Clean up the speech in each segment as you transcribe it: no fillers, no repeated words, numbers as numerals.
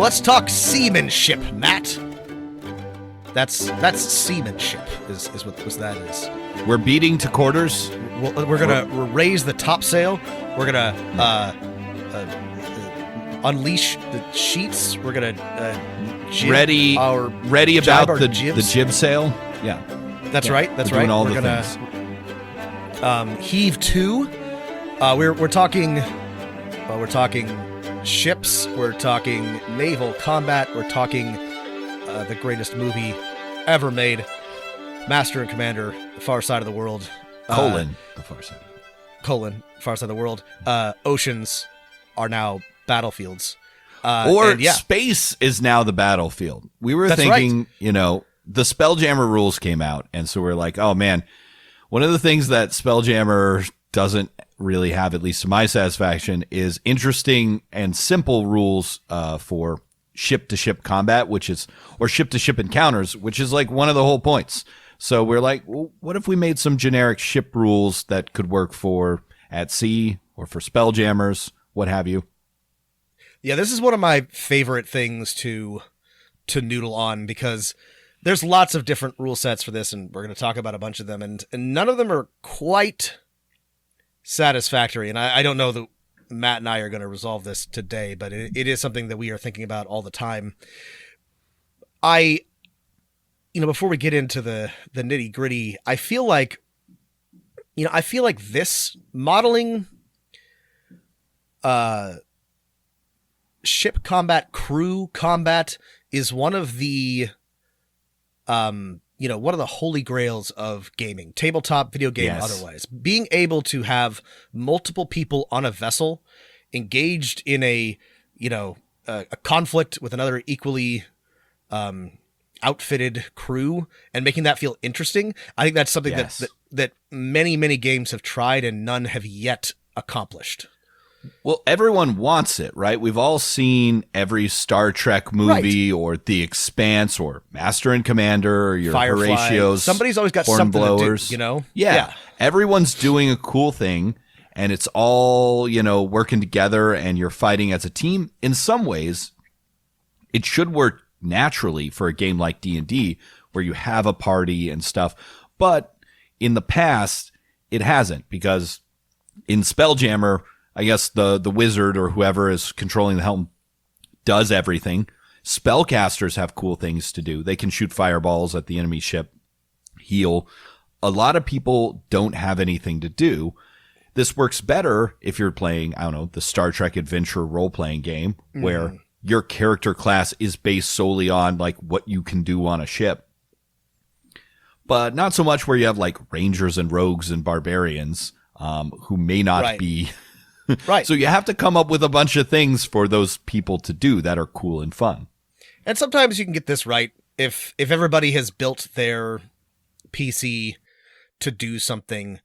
let's talk seamanship, Matt. That's seamanship is what that is. We're beating to quarters. We're gonna raise the topsail. We're gonna unleash the sheets. We're gonna ready about the jib sail. Yeah, that's right. That's right. All we're the gonna heave to. We're talking ships. We're talking naval combat. We're talking the greatest movie ever made, Master and Commander: The Far Side of the World. The Far Side. Far Side of the World. Oceans are now battlefields. Space is now the battlefield. We were thinking, right. The Spelljammer rules came out, and so we're like, oh man, one of the things that Spelljammer doesn't really have, at least to my satisfaction, is interesting and simple rules for ship-to-ship combat, or ship-to-ship encounters, which is like one of the whole points. So we're like, well, what if we made some generic ship rules that could work for at sea or for Spelljammers, what have you? Yeah, this is one of my favorite things to noodle on, because there's lots of different rule sets for this, and we're going to talk about a bunch of them, and none of them are quite satisfactory. And I don't know that Matt and I are going to resolve this today, but it is something that we are thinking about all the time. Before we get into the nitty gritty, I feel like this modeling ship combat, crew combat is one of the one of the holy grails of gaming, tabletop, video game, otherwise. Being able to have multiple people on a vessel engaged in a conflict with another equally outfitted crew and making that feel interesting. I think that's something that many, many games have tried and none have yet accomplished. Well, everyone wants it, right? We've all seen every Star Trek movie, right, or The Expanse, or Master and Commander, or your Firefly. Horatios. Somebody's always got something blowers. to do, Yeah. Everyone's doing a cool thing, and it's all, working together, and you're fighting as a team. In some ways, it should work naturally for a game like D&D, where you have a party and stuff. But in the past, it hasn't, because in Spelljammer, I guess the wizard or whoever is controlling the helm does everything. Spellcasters have cool things to do. They can shoot fireballs at the enemy ship, heal. A lot of people don't have anything to do. This works better if you're playing, the Star Trek adventure role-playing game, where your character class is based solely on like what you can do on a ship. But not so much where you have like rangers and rogues and barbarians who may not be... Right. So you have to come up with a bunch of things for those people to do that are cool and fun. And sometimes you can get this right if everybody has built their PC to do something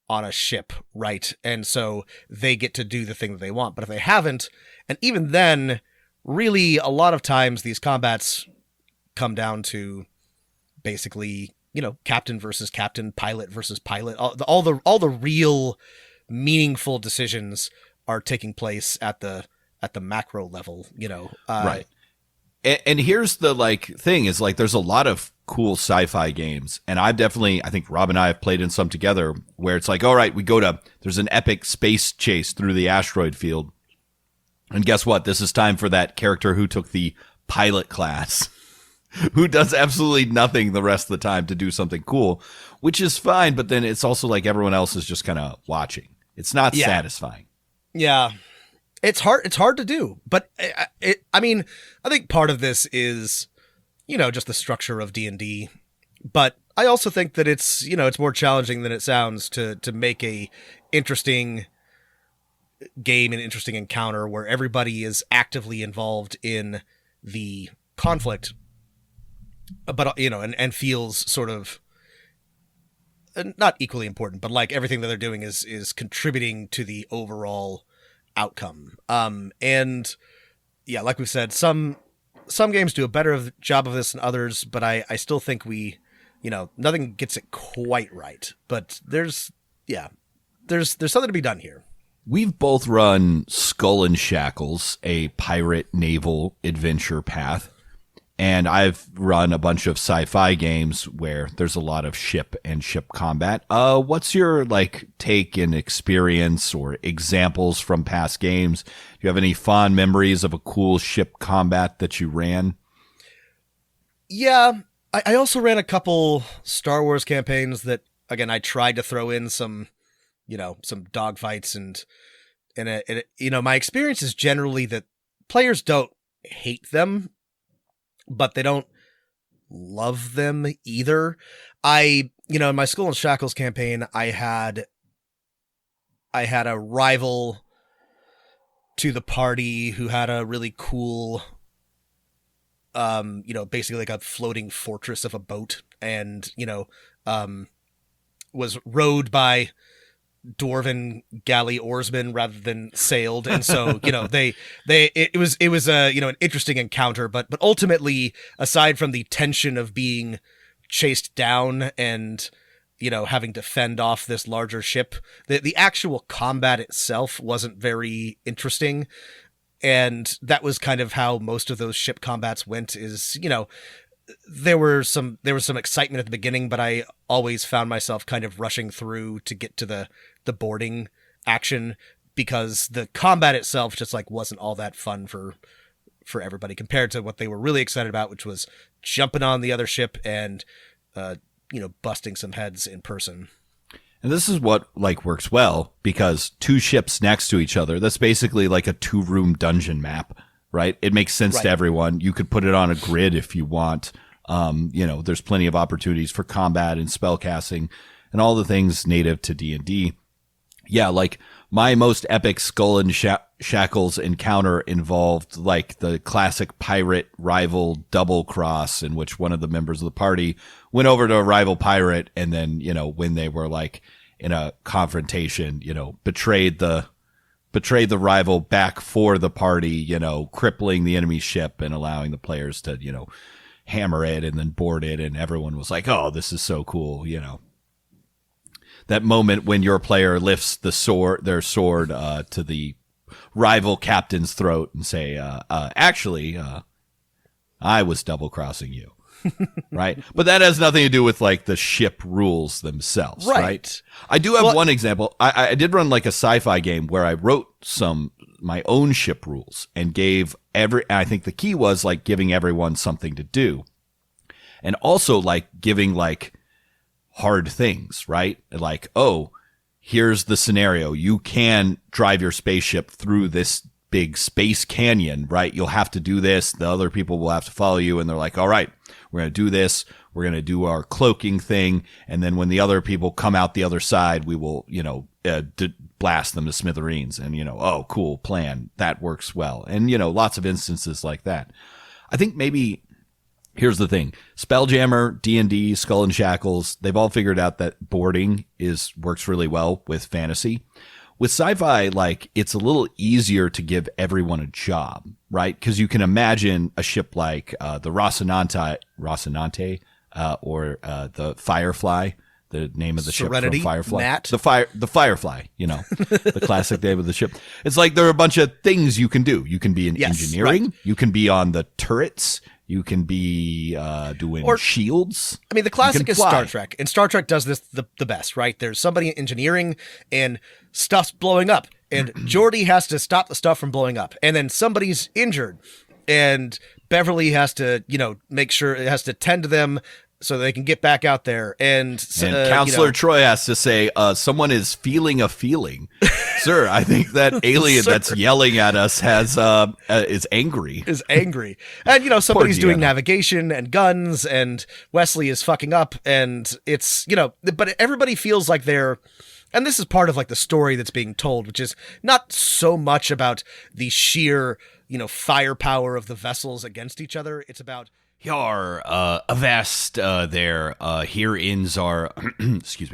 on a ship, right? And so they get to do the thing that they want. But if they haven't, and even then, really a lot of times these combats come down to basically, captain versus captain, pilot versus pilot. All the real meaningful decisions are taking place at the macro level, right. And here's the thing is there's a lot of cool sci-fi games, and I think Rob and I have played in some together where it's all right, there's an epic space chase through the asteroid field, and guess what? This is time for that character who took the pilot class, who does absolutely nothing the rest of the time to do something cool, which is fine, but then it's also everyone else is just kind of watching. It's not satisfying. Yeah. It's hard to do, but I think part of this is, just the structure of D&D, but I also think that it's more challenging than it sounds to make a interesting game, an interesting encounter where everybody is actively involved in the conflict, but, and feels sort of not equally important, but everything that they're doing is contributing to the overall outcome. And yeah, like we've said, some games do a better job of this than others, but I still think nothing gets it quite right, but there's something to be done here. We've both run Skull and Shackles, a pirate naval adventure path. And I've run a bunch of sci-fi games where there's a lot of ship and ship combat. What's your take and experience or examples from past games? Do you have any fond memories of a cool ship combat that you ran? Yeah, I also ran a couple Star Wars campaigns that, again, I tried to throw in some dogfights and my experience is generally that players don't hate them, but they don't love them either. In my Skull and Shackles campaign, I had a rival to the party who had a really cool, basically like a floating fortress of a boat, and, was rowed by Dwarven galley oarsmen rather than sailed, and so it was an interesting encounter, but ultimately, aside from the tension of being chased down and having to fend off this larger ship, the actual combat itself wasn't very interesting, and that was kind of how most of those ship combats went. There was some excitement at the beginning, but I always found myself kind of rushing through to get to the boarding action, because the combat itself just wasn't all that fun for everybody compared to what they were really excited about, which was jumping on the other ship and busting some heads in person. And this is what works well, because two ships next to each other, that's basically like a 2-room dungeon map. Right? It makes sense to everyone. You could put it on a grid if you want. There's plenty of opportunities for combat and spellcasting and all the things native to D&D. Yeah, my most epic Skull and Shackles encounter involved the classic pirate rival double cross, in which one of the members of the party went over to a rival pirate and then, when they were in a confrontation, betrayed the rival back for the party, crippling the enemy ship and allowing the players to, hammer it and then board it. And everyone was like, oh, this is so cool. That moment when your player lifts their sword to the rival captain's throat and say, actually, I was double crossing you. Right. But that has nothing to do with the ship rules themselves. Right. I do have one example. I did run a sci-fi game where I wrote my own ship rules and gave I think the key was giving everyone something to do, and also giving hard things, right? Oh, here's the scenario. You can drive your spaceship through this big space canyon, right? You'll have to do this. The other people will have to follow you. And they're like, all right, we're going to do this. We're going to do our cloaking thing. And then when the other people come out the other side, we will, blast them to smithereens. And, oh, cool plan. That works well. And, lots of instances like that. I think maybe here's the thing. Spelljammer, D&D, Skull and Shackles, they've all figured out that boarding works really well with fantasy. With sci-fi, it's a little easier to give everyone a job, right? Because you can imagine a ship like the Rocinante, or the Firefly, the name of the Serenity, ship from Firefly. Nat. The Firefly, the classic name of the ship. It's there are a bunch of things you can do. You can be in engineering. Right. You can be on the turrets. You can be doing shields. I mean, the classic is Star Trek, and Star Trek does this the best, right? There's somebody in engineering, and stuff's blowing up, and Geordi has to stop the stuff from blowing up, and then somebody's injured, and Beverly has to, make sure it has to tend to them so they can get back out there. And Counselor Troy has to say, someone is feeling a feeling. Sir, I think that alien that's yelling at us is angry. And, somebody's doing navigation and guns, and Wesley is fucking up, and it's, but everybody feels like they're, and this is part of the story that's being told, which is not so much about the sheer, firepower of the vessels against each other. It's about, Yar, avast there. Here ends our,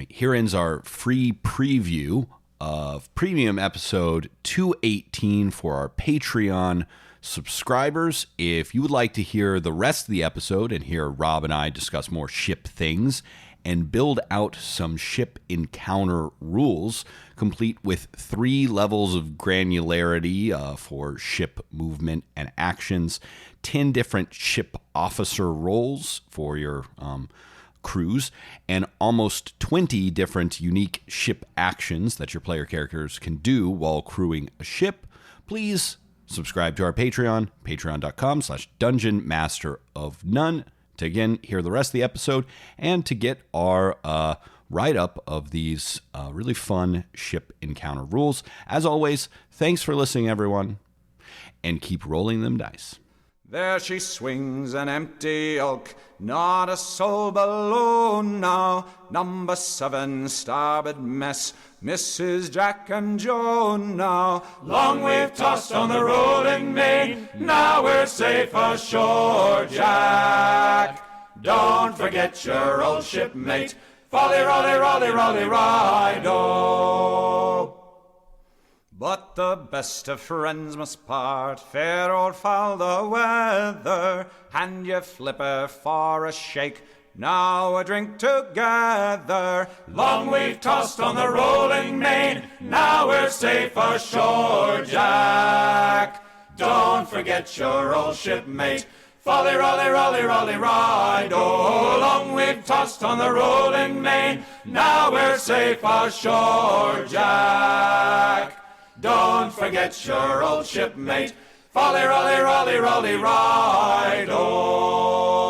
here ends our free preview of premium episode 218 for our Patreon subscribers. If you would like to hear the rest of the episode and hear Rob and I discuss more ship things and build out some ship encounter rules, complete with 3 levels of granularity for ship movement and actions, 10 different ship officer roles for your crews, and almost 20 different unique ship actions that your player characters can do while crewing a ship. Please subscribe to our Patreon, patreon.com/Dungeon Master of None, to again hear the rest of the episode and to get our write-up of these really fun ship encounter rules. As always, thanks for listening, everyone, and keep rolling them dice. There she swings, an empty hulk, not a soul below now. Number 7, starboard mess, Mrs. Jack and Joe now. Long we've tossed on the rolling main, now we're safe ashore, Jack. Don't forget your old shipmate, folly, rolly, rolly, rolly, ride-o. But the best of friends must part, fair or foul the weather. Hand your flipper for a shake, now a drink together. Long we've tossed on the rolling main, now we're safe ashore, Jack. Don't forget your old shipmate, folly, rolly, rolly, rolly, ride. Oh, long we've tossed on the rolling main, now we're safe ashore, Jack. Don't forget your old shipmate, folly, rolly, rolly, rolly, ride. Oh.